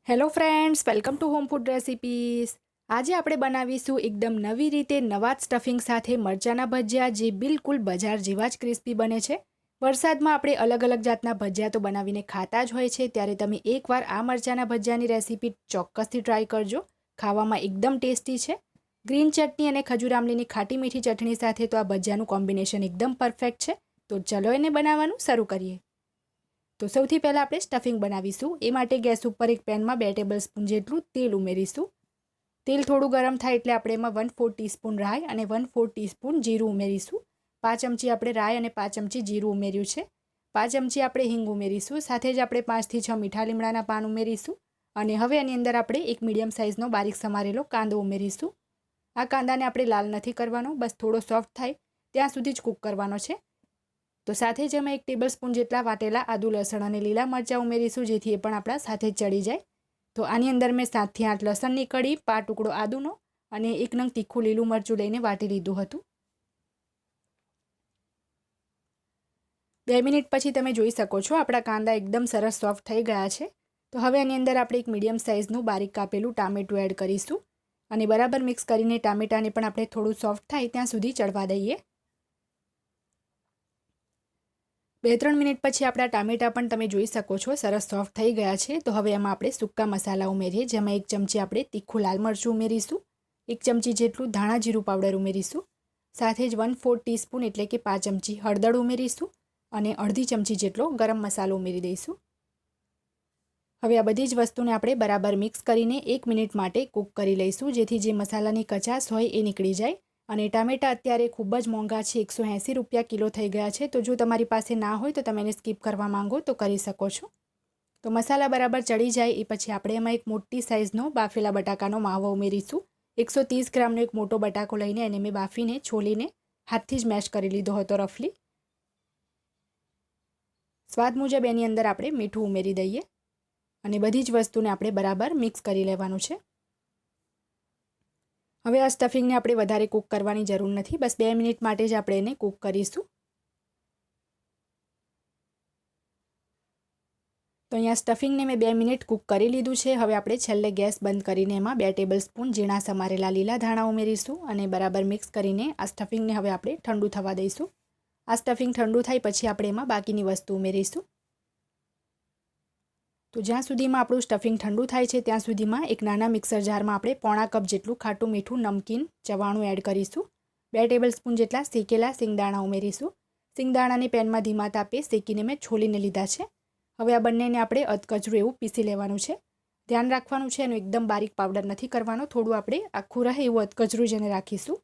Hello friends, welcome to home food recipes. આજે આપણે બનાવીશું એકદમ નવી રીતે નવા જ સ્ટફિંગ સાથે મરચાના ભજીયા, જે બિલકુલ બજાર જેવા જ ક્રિસ્પી બને છે. વરસાદમાં આપણે અલગ અલગ જાતના ભજીયા તો બનાવીને ખાતા જ હોય છે, ત્યારે તમે એકવાર આ મરચાના ભજીયાની રેસિપી ચોક્કસથી ટ્રાય કરજો. ખાવામાં એકદમ ટેસ્ટી છે. ગ્રીન ચટણી અને ખજૂર આમલીની ખાટી મીઠી ચટણી સાથે તો આ ભજીયાનું કોમ્બિનેશન એકદમ પરફેક્ટ છે. તો ચલો એને બનાવવાનું શરૂ કરીએ. તો સૌથી પહેલાં આપણે સ્ટફિંગ બનાવીશું. એ માટે ગેસ ઉપર એક પેનમાં 2 ટેબલસ્પૂન જેટલું તેલ ઉમેરીશું. તેલ થોડું ગરમ થાય એટલે આપણે એમાં 1/4 ટીસ્પૂન રાઈ અને 1/4 ટીસ્પૂન જીરું ઉમેરીશું. 5 ચમચી આપણે રાઈ અને 5 ચમચી જીરું ઉમેર્યું છે. 5 ચમચી આપણે હિંગ ઉમેરીશું. સાથે જ આપણે 5 થી 6 મીઠા લીમડાના પાન ઉમેરીશું. અને હવે આની અંદર આપણે એક મીડિયમ સાઇઝનો બારીક સમારેલો કાંદો ઉમેરીશું. આ કાંદાને આપણે લાલ નથી કરવાનો, બસ થોડો સોફ્ટ થાય ત્યાં સુધી જ કૂક કરવાનો છે. તો સાથે જ અમે 1 ટેબલસ્પૂન જેટલા વાટેલા આદુ, લસણ અને લીલા મરચાં ઉમેરીશું, જેથી એ પણ આપણા સાથે જ ચડી જાય. તો આની અંદર મેં 7 થી 8 લસણની કળી, 5 ટુકડો આદુનો અને 1 નંગ તીખું લીલું મરચું લઈને વાટી લીધું હતું. 2 મિનિટ પછી તમે જોઈ શકો છો આપણા કાંદા એકદમ સરસ સોફ્ટ થઈ ગયા છે. તો હવે આની અંદર આપણે એક મીડિયમ સાઇઝનું બારીક કાપેલું ટામેટું એડ કરીશું અને બરાબર મિક્સ કરીને ટામેટાને પણ આપણે થોડું સોફ્ટ થાય ત્યાં સુધી ચડવા દઈએ. 2-3 મિનિટ પછી આપણા ટામેટા પણ તમે જોઈ શકો છો સરસ સોફ્ટ થઈ ગયા છે. તો હવે એમાં આપણે સૂકા મસાલા ઉમેરીએ, જેમાં 1 ચમચી આપણે તીખું લાલ મરચું ઉમેરીશું, 1 ચમચી જેટલું ધાણા જીરું પાવડર ઉમેરીશું, સાથે જ 1/4 ટીસ્પૂન એટલે કે 5 ચમચી હળદર ઉમેરીશું અને અડધી ચમચી જેટલો ગરમ મસાલો ઉમેરી દઈશું. હવે આ બધી જ વસ્તુને આપણે બરાબર મિક્સ કરીને 1 મિનિટ માટે કૂક કરી લઈશું, જેથી જે મસાલાની કચાશ હોય એ નીકળી જાય. અને ટામેટા અત્યારે ખૂબ જ મોંઘા છે, 180 રૂપિયા કિલો થઈ ગયા છે. તો જો તમારી પાસે ના હોય તો તમે એને સ્કીપ કરવા માંગો તો કરી શકો છો. તો મસાલા બરાબર ચડી જાય એ પછી આપણે એમાં એક મોટી સાઇઝનો બાફેલા બટાકાનો માવો ઉમેરીશું. 130 ગ્રામનો એક મોટો બટાકો લઈને એને મેં બાફીને છોલીને હાથથી જ મેશ કરી લીધો હતો રફલી. સ્વાદ મુજબ એની અંદર આપણે મીઠું ઉમેરી દઈએ અને બધી જ વસ્તુને આપણે બરાબર મિક્સ કરી લેવાનું છે. હવે આ સ્ટફિંગને આપણે વધારે કૂક કરવાની જરૂર નથી, બસ 2 મિનિટ માટે જ આપણે એને કૂક કરીશું. તો અહીંયા સ્ટફિંગને મેં 2 મિનિટ કૂક કરી લીધું છે. હવે આપણે છેલ્લે ગેસ બંધ કરીને એમાં 2 ટેબલસ્પૂન ઝીણા સમારેલા લીલા ધાણા ઉમેરીશું અને બરાબર મિક્સ કરીને આ સ્ટફિંગને હવે આપણે ઠંડુ થવા દઈશું. આ સ્ટફિંગ ઠંડુ થાય પછી આપણે એમાં બાકીની વસ્તુ ઉમેરીશું. તો જ્યાં સુધીમાં આપણું સ્ટફિંગ ઠંડુ થાય છે ત્યાં સુધીમાં એક નાના મિક્સર જારમાં આપણે 1/4 કપ જેટલું ખાટું મીઠું નમકીન ચવાણું એડ કરીશું. 2 ટેબલસ્પૂન જેટલા શેકેલા સિંગદાણા ઉમેરીશું. સિંગદાણાને પેનમાં ધીમા તાપે શેકીને મેં છોલીને લીધા છે. હવે આ બંનેને આપણે અધકચરું એવું પીસી લેવાનું છે. ધ્યાન રાખવાનું છે એનું એકદમ બારીક પાવડર નથી કરવાનો, થોડું આપણે આખું રહે એવું અધકચરું જેને રાખીશું.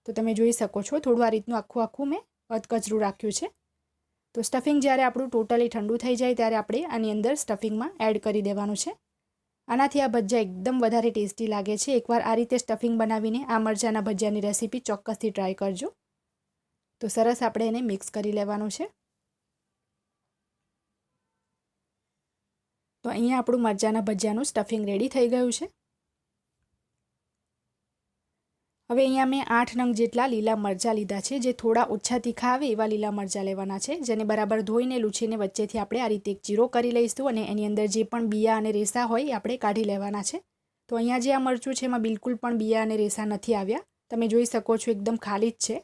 તો તમે જોઈ શકો છો થોડું આ રીતનું આખું મેં અધકચરું રાખ્યું છે. તો સ્ટફિંગ જ્યારે આપણું ટોટલી ઠંડુ થઈ જાય ત્યારે આપણે આની અંદર સ્ટફિંગમાં એડ કરી દેવાનું છે. આનાથી આ ભજીયા એકદમ વધારે ટેસ્ટી લાગે છે. એકવાર આ રીતે સ્ટફિંગ બનાવીને આ મરચાના ભજીયાની રેસીપી ચોક્કસથી ટ્રાય કરજો. તો સરસ આપણે એને મિક્સ કરી લેવાનું છે. તો અહીંયા આપણું મરચાના ભજીયાનું સ્ટફિંગ રેડી થઈ ગયું છે. હવે અહીંયા મેં 8 નંગ જેટલા લીલા મરચાં લીધા છે, જે થોડા ઓછા તીખા આવે એવા લીલા મરચાં લેવાના છે, જેને બરાબર ધોઈને લૂછીને વચ્ચેથી આપણે આ રીતે એક ચીરો કરી લઈશું અને એની અંદર જે પણ બિયા અને રેસા હોય એ આપણે કાઢી લેવાના છે. તો અહીંયા જે આ મરચું છે એમાં બિલકુલ પણ બિયા અને રેસા નથી આવ્યા. તમે જોઈ શકો છો એકદમ ખાલી જ છે.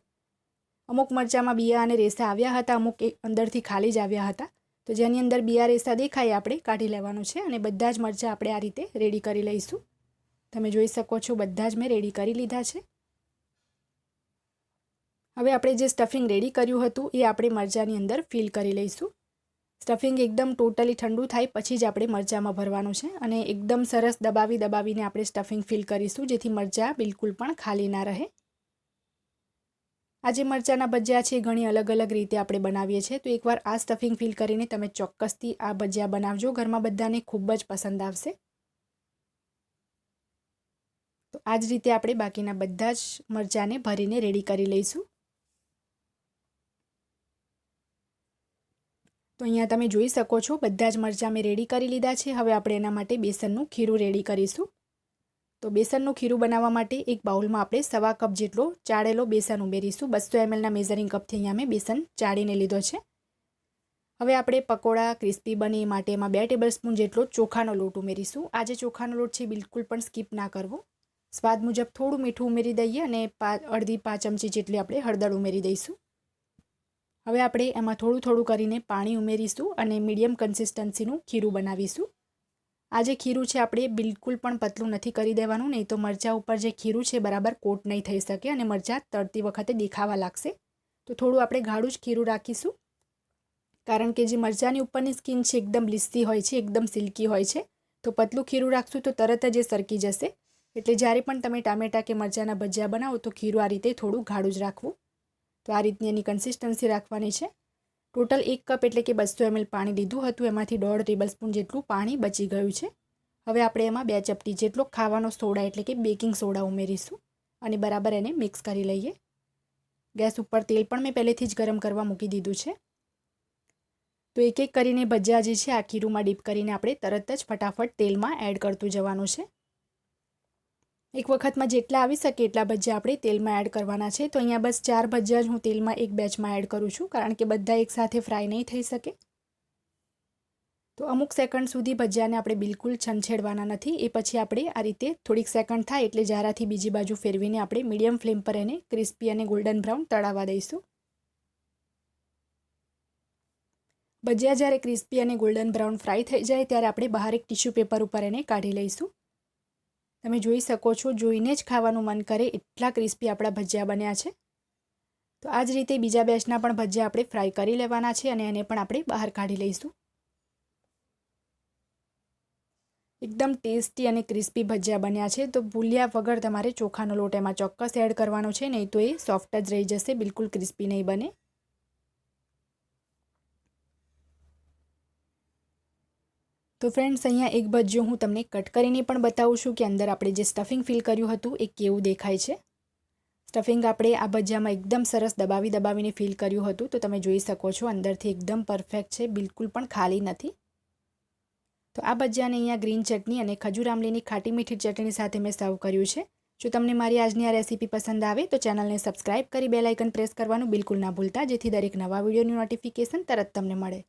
અમુક મરચાંમાં બિયા અને રેસા આવ્યા હતા, અમુક અંદરથી ખાલી જ આવ્યા હતા. તો જેની અંદર બિયા રેસા દેખાય આપણે કાઢી લેવાનું છે અને બધા જ મરચાં આપણે આ રીતે રેડી કરી લઈશું. તમે જોઈ શકો છો બધા જ મેં રેડી કરી લીધા છે. હવે આપણે જે સ્ટફિંગ રેડી કર્યું હતું એ આપણે મરચાંની અંદર ફિલ કરી લઈશું. સ્ટફિંગ એકદમ ટોટલી ઠંડુ થાય પછી જ આપણે મરચાંમાં ભરવાનું છે અને એકદમ સરસ દબાવીને આપણે સ્ટફિંગ ફિલ કરીશું, જેથી મરચાં બિલકુલ પણ ખાલી ના રહે. આ જે મરચાંના ભજીયા છે ઘણી અલગ અલગ રીતે આપણે બનાવીએ છીએ. તો એકવાર આ સ્ટફિંગ ફિલ કરીને તમે ચોક્કસથી આ ભજીયા બનાવજો, ઘરમાં બધાને ખૂબ જ પસંદ આવશે. તો આ જ રીતે આપણે બાકીના બધા જ મરચાંને ભરીને રેડી કરી લઈશું. તો અહીંયા તમે જોઈ શકો છો બધા જ મરચાં મેં રેડી કરી લીધા છે. હવે આપણે એના માટે બેસનનું ખીરું રેડી કરીશું. તો બેસનનું ખીરું બનાવવા માટે એક બાઉલમાં આપણે 1/4 કપ જેટલો ચાળેલો બેસન ઉમેરીશું. 200 ml ના મેઝરિંગ કપથી અહીંયા મેં બેસન ચાળીને લીધો છે. હવે આપણે પકોડા ક્રિસ્પી બને એ માટે એમાં 2 ટેબલસ્પૂન જેટલો ચોખાનો લોટ ઉમેરીશું. આજે ચોખાનો લોટ છે બિલકુલ પણ સ્કીપ ના કરવો. સ્વાદ મુજબ થોડું મીઠું ઉમેરી દઈએ અને અડધી 5 ચમચી જેટલી આપણે હળદર ઉમેરી દઈશું. હવે આપણે એમાં થોડું થોડું કરીને પાણી ઉમેરીશું અને મીડિયમ કન્સિસ્ટન્સીનું ખીરું બનાવીશું. આ જે ખીરું છે આપણે બિલકુલ પણ પતલું નથી કરી દેવાનું, નહીં તો મરચાં ઉપર જે ખીરું છે બરાબર કોટ નહીં થઈ શકે અને મરચાં તળતી વખતે દેખાવા લાગશે. તો થોડું આપણે ગાઢું જ ખીરું રાખીશું, કારણ કે જે મરચાંની ઉપરની સ્કિન છે એકદમ લીસી હોય છે, એકદમ સિલ્કી હોય છે. તો પતલું ખીરું રાખશું તો તરત જ એ સરકી જશે. એટલે જ્યારે પણ તમે ટામેટાં કે મરચાંના ભજીયા બનાવો તો ખીરું આ રીતે થોડું ગાઢું જ રાખવું. તો આ રીતની એની કન્સિસ્ટન્સી રાખવાની છે. ટોટલ 1 કપ એટલે કે 200 ml પાણી લીધું હતું, એમાંથી 1.5 ટેબલસ્પૂન જેટલું પાણી બચી ગયું છે. હવે આપણે એમાં 2 ચપટી જેટલો ખાવાનો સોડા એટલે કે બેકિંગ સોડા ઉમેરીશું અને બરાબર એને મિક્સ કરી લઈએ. ગેસ ઉપર તેલ પણ મેં પહેલેથી જ ગરમ કરવા મૂકી દીધું છે. તો એક એક કરીને ભજીયા જે છે આ ખીરુંમાં ડીપ કરીને આપણે તરત જ ફટાફટ તેલમાં એડ કરતું જવાનું છે. એક વખતમાં જેટલા આવી શકે એટલા ભજીયા આપણે તેલમાં એડ કરવાના છે. તો અહીંયા બસ 4 ભજીયા જ હું તેલમાં એક બેચમાં એડ કરું છું, કારણ કે બધા એકસાથે ફ્રાય નહીં થઈ શકે. તો અમુક સેકન્ડ સુધી ભજીયાને આપણે બિલકુલ છંછેડવાના નથી. એ પછી આપણે આ રીતે થોડીક સેકન્ડ થાય એટલે જારાથી બીજી બાજુ ફેરવીને આપણે મીડિયમ ફ્લેમ પર એને ક્રિસ્પી અને ગોલ્ડન બ્રાઉન તળાવવા દઈશું. ભજીયા જ્યારે ક્રિસ્પી અને ગોલ્ડન બ્રાઉન ફ્રાય થઈ જાય ત્યારે આપણે બહાર એક ટિશ્યુ પેપર ઉપર એને કાઢી લઈશું. તમે જોઈ શકો છો, જોઈને જ ખાવાનું મન કરે એટલા ક્રિસ્પી આપણા ભજીયા બન્યા છે. તો આ જ રીતે બીજા બેચના પણ ભજીયા આપણે ફ્રાય કરી લેવાના છે અને એને પણ આપણે બહાર કાઢી લઈશું. એકદમ ટેસ્ટી અને ક્રિસ્પી ભજીયા બન્યા છે. તો ભૂલ્યા વગર તમારે ચોખાનો લોટ એમાં ચોક્કસ એડ કરવાનો છે, નહીં તો એ સોફ્ટ જ રહી જશે, બિલકુલ ક્રિસ્પી નહીં બને. તો ફ્રેન્ડ્સ, અહીંયા એક ભજીયું હું તમને કટ કરીને પણ બતાવું છું કે અંદર આપણે જે સ્ટફિંગ ફિલ કર્યું હતું એ કેવું દેખાય છે. સ્ટફિંગ આપણે આ ભજીયામાં એકદમ સરસ દબાવીને ફિલ કર્યું હતું. તો તમે જોઈ શકો છો અંદરથી એકદમ પરફેક્ટ છે, બિલકુલ પણ ખાલી નથી. તો આ ભજીયાને અહીંયા ગ્રીન ચટણી અને ખજૂર આમલીની ખાટી મીઠી ચટણી સાથે મેં સર્વ કર્યું છે. જો તમને મારી આજની આ રેસીપી પસંદ આવે તો ચેનલને સબસ્ક્રાઇબ કરી બેલ આઇકન પ્રેસ કરવાનું બિલકુલ ના ભૂલતા, જેથી દરેક નવા વિડીયોની નોટિફિકેશન તરત તમને મળે.